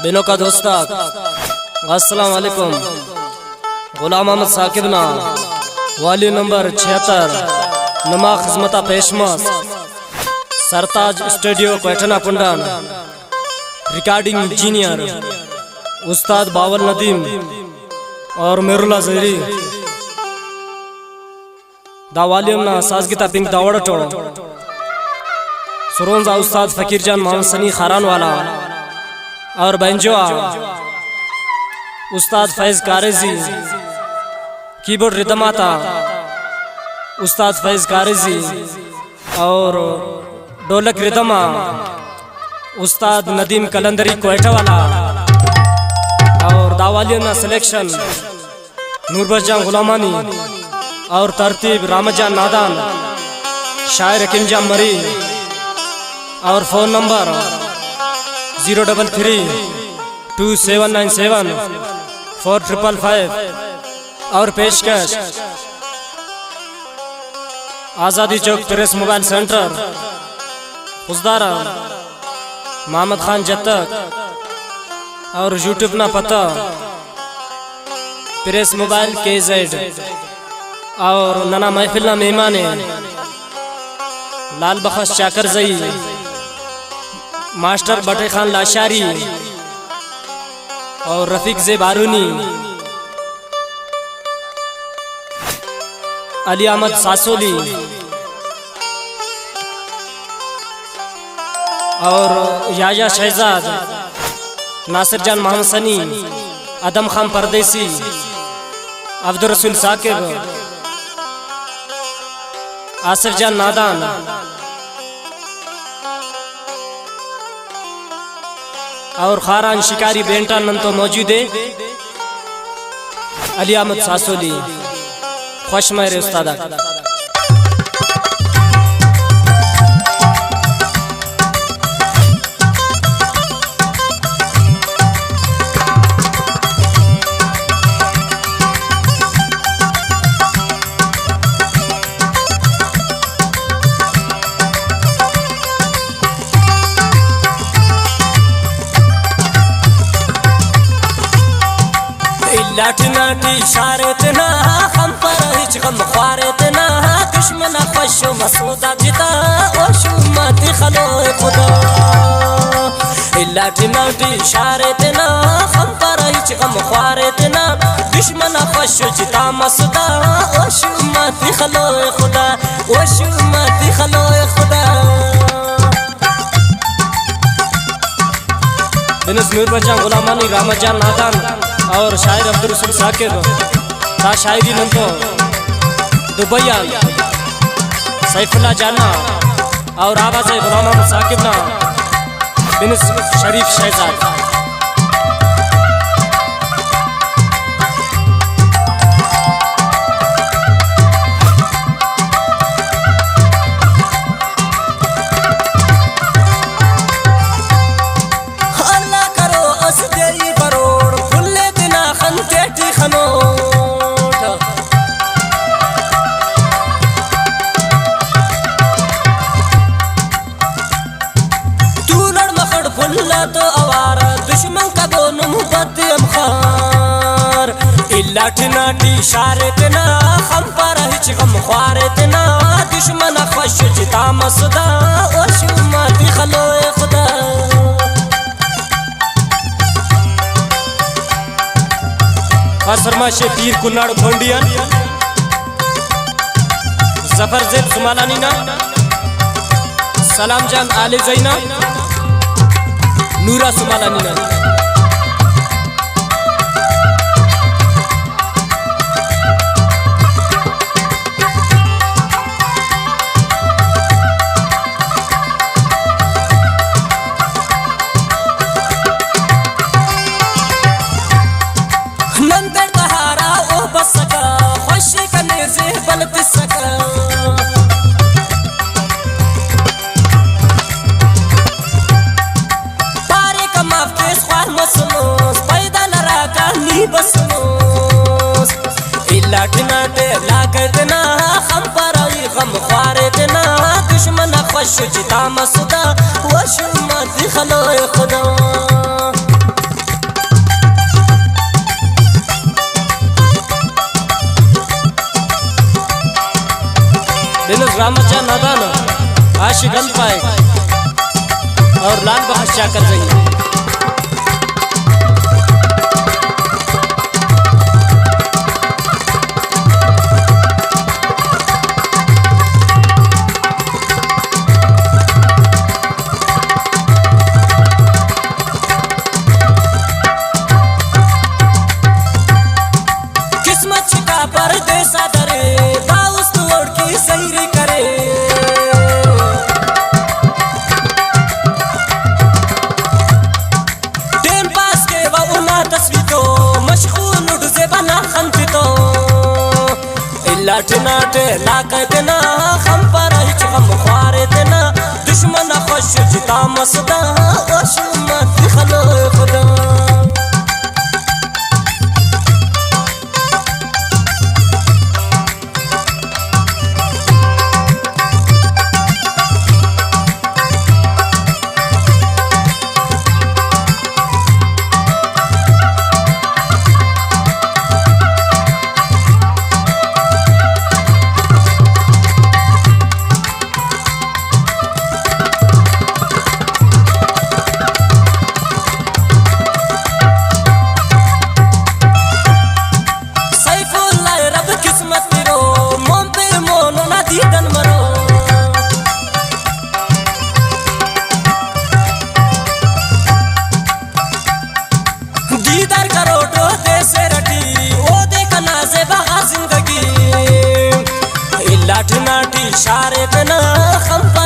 बिनो का दोस्ता अस्सलाम वालेकुम। गुलाम अहमद साकिब ना वाली नंबर 76 नमा खिजमता पेशमस सरताज स्टूडियो क्वेटना पुंडान रिकॉर्डिंग इंजीनियर उस्ताद बावल नदीम और मेरुल्ला जहरी दावालियम ना साजगिता पिंक दावड़टो सुरोंजा उस्ताद फकीर जान मोहम्मद सनी खारान वाला और बैंजोआ उस्ताद फैज कारेजी कीबोर्ड रिदमाता उस्ताद फैज कारेजी और ढोलक रिदमा उस्ताद नदीम कलंदरी क्वेटा वाला और दावालियों ना सिलेक्शन नूरबजान गुलामानी और तरतीब रामजान नादान शायर हकीमजान मरी और फ़ोन नंबर 03327974555 और पेशकश Azadi Chowk press mobile centre खुजदारा मोहम्मद खान जत्तक और यूट्यूब ना पता प्रेस मोबाइल KZ और नना महफिल ना मेहमान लाल बख्श चाकर जई मास्टर बटे खान लाशारी और रफीक जे बारूनी अली अहमद सासोली और याया शहजाद नासिर जान मोहम्मद सनी अदम खान परदेसी अब्दुल रसूल साकिब आसिफ जान नादान और खारान शिकारी बेंटा नंतो मौजूद है अली अहमद सासोली खुश मेरे उस्तादा लाटनाटी शारतना हम पर हिच गम ख्वारतना दुश्मन खुशो मसूदा जिता ओशु मत खलो खुदा लाटनाटी शारतना हम पर हिच गम ख्वारतना दुश्मन खुशो जिता मसूदा ओशु मत खलो खुदा ओशु मत खलो खुदा बिनस नूरबजान गुलामानी रामजान नादान और शायर अब्दुल रसूल साकिब ता शायरी नंतो दुबैया सैफुल्लाह जाना और आवाज़ गुलाम अहमद साकिब ना बिन शरीफ शहजाद तो आवारा दुश्मन का दोनों मुकद्दम खार लाटनाटी शारतना हम पर हिच गम ख्वारतना दुश्मन खुश जिता मसदा ओशु मत खलो खुदा फरमा शे पीर कुन्नाड़ खोंडियन जफर जेल सुमालानी ना सलाम जान आले जैना नूरा सुमालानी ना नंदर तहारा ओ बसका खुशी कने से बलत सका बसनोस लाटना ते लागतना हम पर गम ख्वारतना दुश्मन खुश जिता मसदा वश मत खलो खुदा बिलस रामजा नादान आशिक पाए और लाल बख्श चाकर जाइए। परदेसा डरे दाउस तोड़ की सैरी करे टाइम पास के वना तस्वीर तो मशगूल उठ से बना खंत तो इलाट नाटे लाकत ना हम पर हिच हम ख्वारे देना दुश्मन खुश जिता मसदा मत खलो खुदा दीदार करो तो देसे रटी ओ देखा नाज़े बहा जिंदगी लाठ नाटी इशारे पे ना खंपा